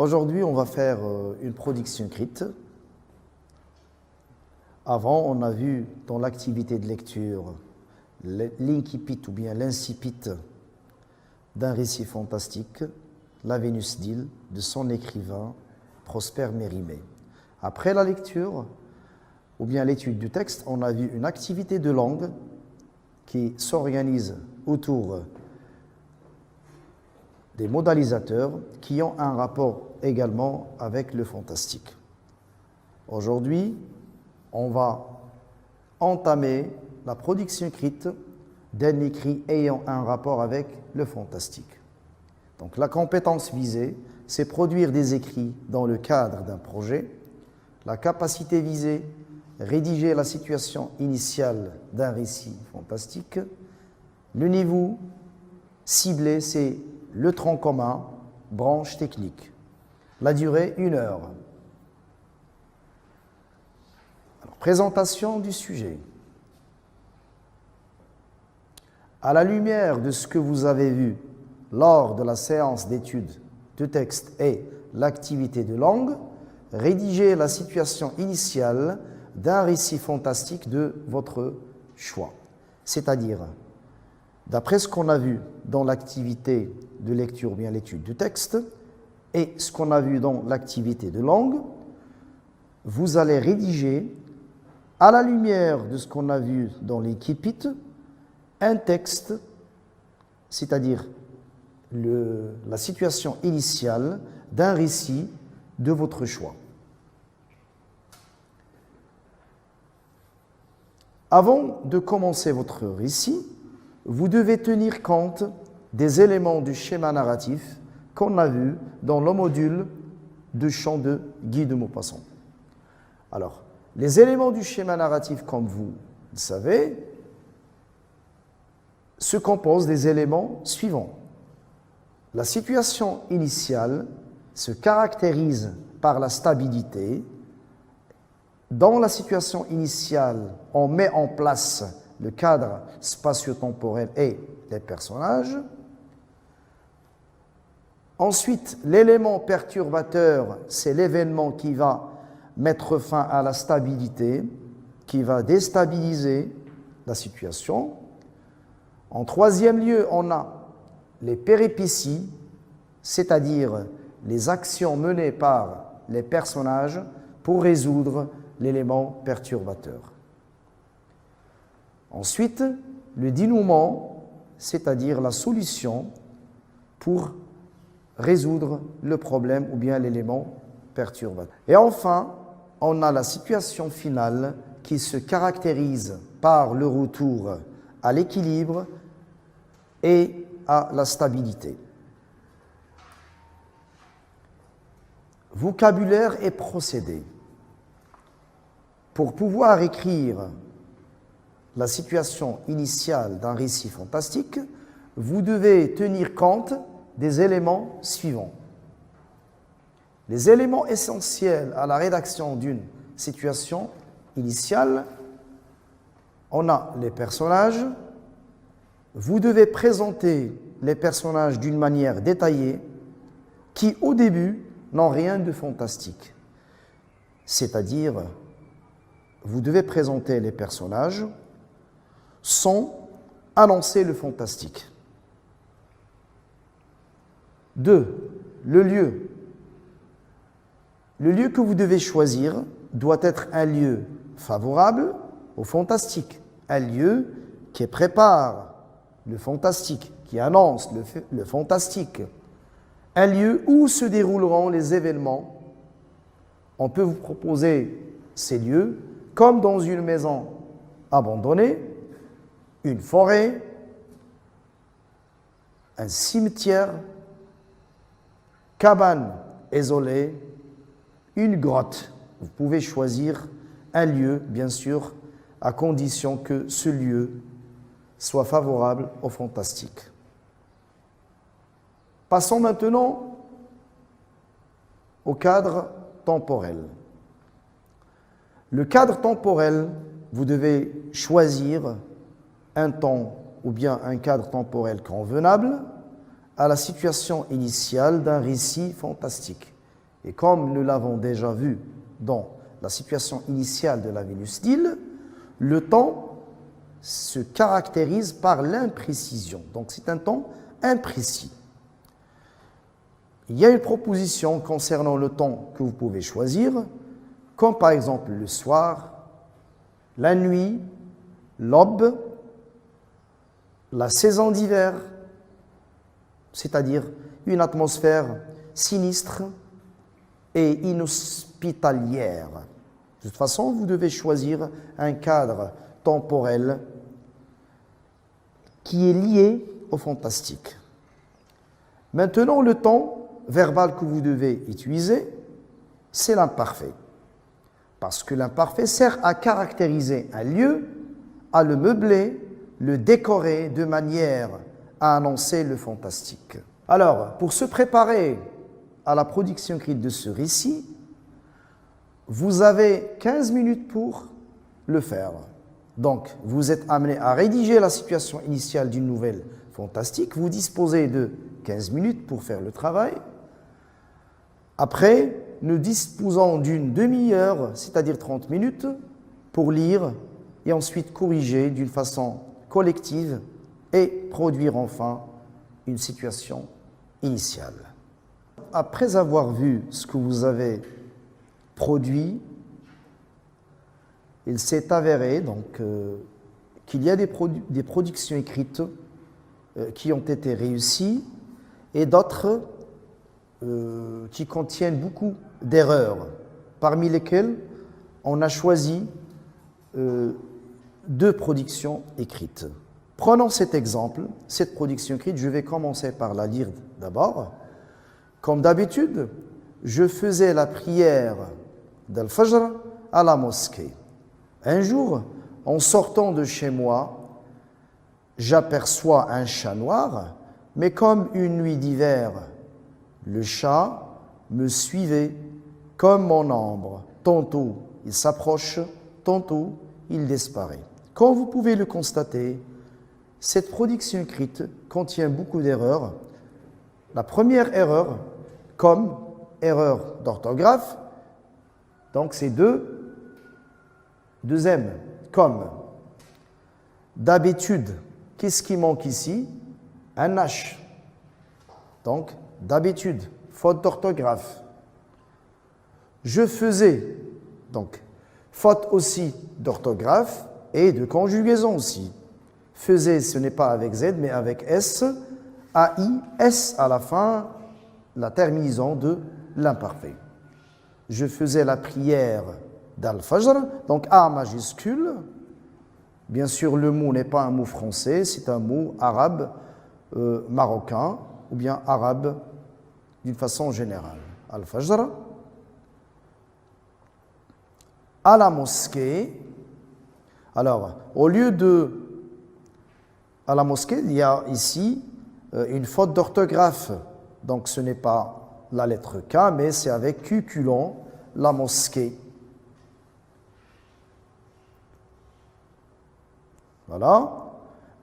Aujourd'hui, on va faire une production écrite. Avant, on a vu dans l'activité de lecture l'incipit ou bien l'incipit d'un récit fantastique, La Vénus d'Île, de son écrivain Prosper Mérimée. Après la lecture ou bien l'étude du texte, on a vu une activité de langue qui s'organise autour des modalisateurs qui ont un rapport également avec le fantastique. Aujourd'hui, on va entamer la production écrite d'un écrit ayant un rapport avec le fantastique. Donc la compétence visée, c'est produire des écrits dans le cadre d'un projet. La capacité visée, rédiger la situation initiale d'un récit fantastique. Le niveau ciblé, c'est le tronc commun, branche technique. La durée, 1 heure. Alors, présentation du sujet. À la lumière de ce que vous avez vu lors de la séance d'étude de texte et l'activité de langue, rédigez la situation initiale d'un récit fantastique de votre choix. C'est-à-dire, d'après ce qu'on a vu dans l'activité de lecture ou bien l'étude du texte et ce qu'on a vu dans l'activité de langue, vous allez rédiger, à la lumière de ce qu'on a vu dans l'incipit, un texte, c'est-à-dire la situation initiale d'un récit de votre choix. Avant de commencer votre récit, vous devez tenir compte des éléments du schéma narratif qu'on a vu dans le module de chant de Guy de Maupassant. Alors, les éléments du schéma narratif, comme vous le savez, se composent des éléments suivants. La situation initiale se caractérise par la stabilité. Dans la situation initiale, on met en place le cadre spatio-temporel et les personnages. Ensuite, l'élément perturbateur, c'est l'événement qui va mettre fin à la stabilité, qui va déstabiliser la situation. En troisième lieu, on a les péripéties, c'est-à-dire les actions menées par les personnages pour résoudre l'élément perturbateur. Ensuite, le dénouement, c'est-à-dire la solution pour résoudre le problème ou bien l'élément perturbateur. Et enfin, on a la situation finale qui se caractérise par le retour à l'équilibre et à la stabilité. Vocabulaire et procédé. Pour pouvoir écrire la situation initiale d'un récit fantastique, vous devez tenir compte des éléments suivants. Les éléments essentiels à la rédaction d'une situation initiale, on a les personnages. Vous devez présenter les personnages d'une manière détaillée qui, au début, n'ont rien de fantastique. C'est-à-dire, vous devez présenter les personnages sans annoncer le fantastique. 2. Le lieu. Le lieu que vous devez choisir doit être un lieu favorable au fantastique, un lieu qui prépare le fantastique, qui annonce le fantastique, un lieu où se dérouleront les événements. On peut vous proposer ces lieux comme dans une maison abandonnée, une forêt, un cimetière, cabane isolée, une grotte. Vous pouvez choisir un lieu, bien sûr, à condition que ce lieu soit favorable au fantastique. Passons maintenant au cadre temporel. Le cadre temporel, vous devez choisir un temps ou bien un cadre temporel convenable à la situation initiale d'un récit fantastique. Et comme nous l'avons déjà vu dans la situation initiale de la Vénus d'île, le temps se caractérise par l'imprécision. Donc c'est un temps imprécis. Il y a une proposition concernant le temps que vous pouvez choisir, comme par exemple le soir, la nuit, l'aube, la saison d'hiver, c'est-à-dire une atmosphère sinistre et inhospitalière. De toute façon, vous devez choisir un cadre temporel qui est lié au fantastique. Maintenant, le temps verbal que vous devez utiliser, c'est l'imparfait. Parce que l'imparfait sert à caractériser un lieu, à le meubler, le décorer de manière à annoncer le fantastique. Alors, pour se préparer à la production écrite de ce récit, vous avez 15 minutes pour le faire. Donc, vous êtes amené à rédiger la situation initiale d'une nouvelle fantastique. Vous disposez de 15 minutes pour faire le travail. Après, nous disposons d'une demi-heure, c'est-à-dire 30 minutes, pour lire et ensuite corriger d'une façon collective et produire enfin une situation initiale. Après avoir vu ce que vous avez produit, il s'est avéré donc qu'il y a des productions écrites qui ont été réussies et d'autres qui contiennent beaucoup d'erreurs, parmi lesquelles on a choisi 2 productions écrites. Prenons cet exemple, cette production écrite, je vais commencer par la lire d'abord. Comme d'habitude, je faisais la prière d'Al-Fajr à la mosquée. Un jour, en sortant de chez moi, j'aperçois un chat noir, mais comme une nuit d'hiver, le chat me suivait comme mon ombre. Tantôt il s'approche, tantôt il disparaît. Comme vous pouvez le constater, cette production écrite contient beaucoup d'erreurs. La première erreur, comme erreur d'orthographe, donc c'est deux M, comme. D'habitude, qu'est-ce qui manque ici? Un H. Donc, d'habitude, faute d'orthographe. Je faisais, donc, faute aussi d'orthographe et de conjugaison aussi. Faisais, ce n'est pas avec Z, mais avec S, A-I, S à la fin, la terminaison de l'imparfait. Je faisais la prière d'Al-Fajr, donc A majuscule. Bien sûr, le mot n'est pas un mot français, c'est un mot arabe, marocain, ou bien arabe d'une façon générale. Al-Fajr. À la mosquée. Alors, au lieu de à la mosquée, il y a ici une faute d'orthographe. Donc, ce n'est pas la lettre K, mais c'est avec Q, culon, la mosquée. Voilà.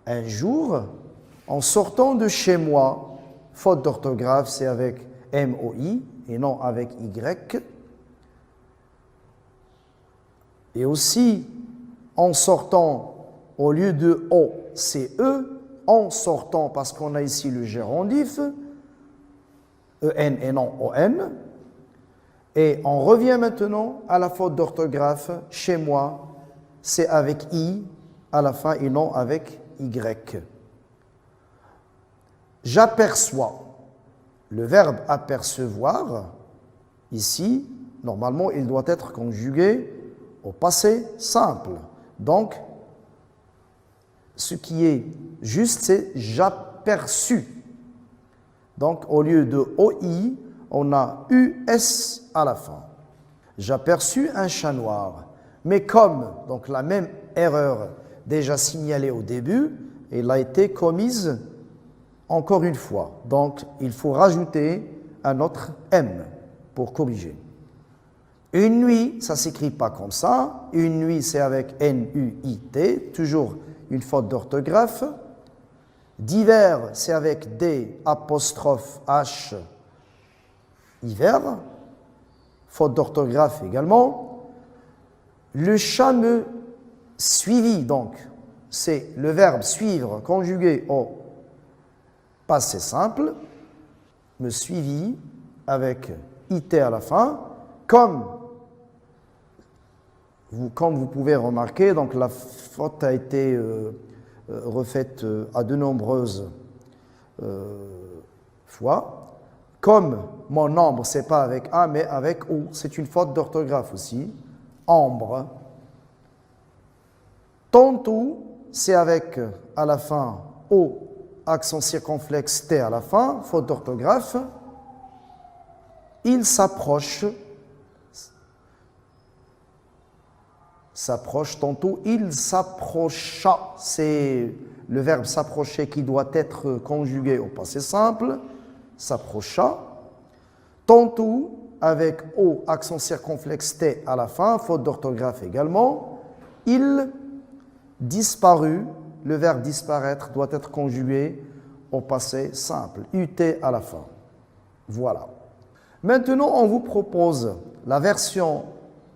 Un jour, en sortant de chez moi, faute d'orthographe, c'est avec M-O-I et non avec Y. Et aussi, en sortant, au lieu de O, c'est E, en sortant, parce qu'on a ici le gérondif, E-N et non O-N. Et on revient maintenant à la faute d'orthographe, chez moi, c'est avec I à la fin et non avec Y. J'aperçois. Le verbe apercevoir, ici, normalement, il doit être conjugué au passé simple. Donc, ce qui est juste, c'est j'aperçus. Donc, au lieu de OI, on a US à la fin. J'aperçus un chat noir. Mais comme, donc la même erreur déjà signalée au début, elle a été commise encore une fois. Donc, il faut rajouter un autre M pour corriger. Une nuit, ça ne s'écrit pas comme ça. Une nuit, c'est avec N-U-I-T, toujours une faute d'orthographe. D'hiver, c'est avec D apostrophe H, hiver. faute d'orthographe également. Le chat me suivit, donc c'est le verbe suivre conjugué au passé simple, me suivit avec it à la fin, comme vous pouvez remarquer, donc la faute a été refaite à de nombreuses fois. Comme mon nombre, c'est pas avec A, mais avec O, c'est une faute d'orthographe aussi. Ambre. Tantôt, c'est avec à la fin O, accent circonflexe T à la fin, faute d'orthographe. Il s'approche. S'approche tantôt, il s'approcha. C'est le verbe s'approcher qui doit être conjugué au passé simple. S'approcha. Tantôt, avec O, accent circonflexe T à la fin, faute d'orthographe également. Il disparut. Le verbe disparaître doit être conjugué au passé simple. UT à la fin. Voilà. Maintenant, on vous propose la version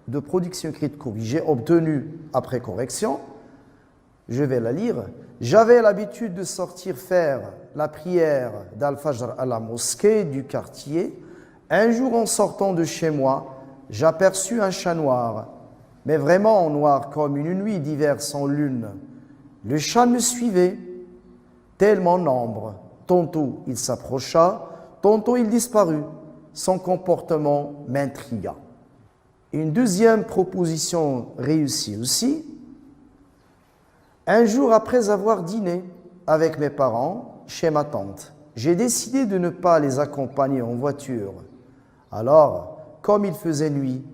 de production écrite corrigée obtenue après correction. Je vais la lire. J'avais l'habitude de sortir faire la prière d'Al-Fajr à la mosquée du quartier. Un jour, en sortant de chez moi, j'aperçus un chat noir, mais vraiment noir comme une nuit d'hiver sans lune. Le chat me suivait, tel mon ombre. Tantôt il s'approcha, tantôt il disparut. Son comportement m'intrigua. Une deuxième proposition réussie aussi. Un jour après avoir dîné avec mes parents chez ma tante, j'ai décidé de ne pas les accompagner en voiture. Alors, comme il faisait nuit,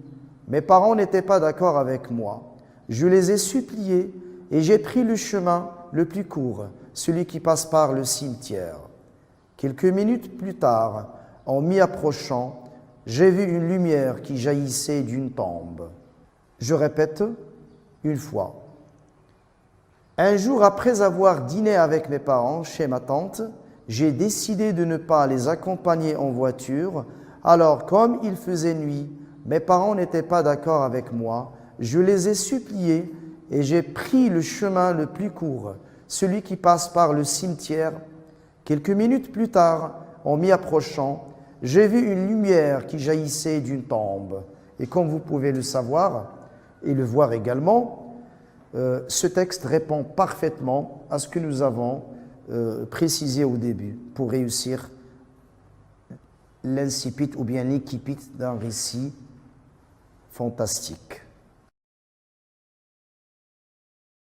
mes parents n'étaient pas d'accord avec moi. Je les ai suppliés et j'ai pris le chemin le plus court, celui qui passe par le cimetière. Quelques minutes plus tard, en m'y approchant, j'ai vu une lumière qui jaillissait d'une tombe. Je répète une fois. Un jour après avoir dîné avec mes parents chez ma tante, j'ai décidé de ne pas les accompagner en voiture. Alors, comme il faisait nuit, mes parents n'étaient pas d'accord avec moi. Je les ai suppliés et j'ai pris le chemin le plus court, celui qui passe par le cimetière. Quelques minutes plus tard, en m'y approchant, j'ai vu une lumière qui jaillissait d'une tombe. Et comme vous pouvez le savoir et le voir également, ce texte répond parfaitement à ce que nous avons précisé au début pour réussir l'incipit ou bien l'incipit d'un récit fantastique.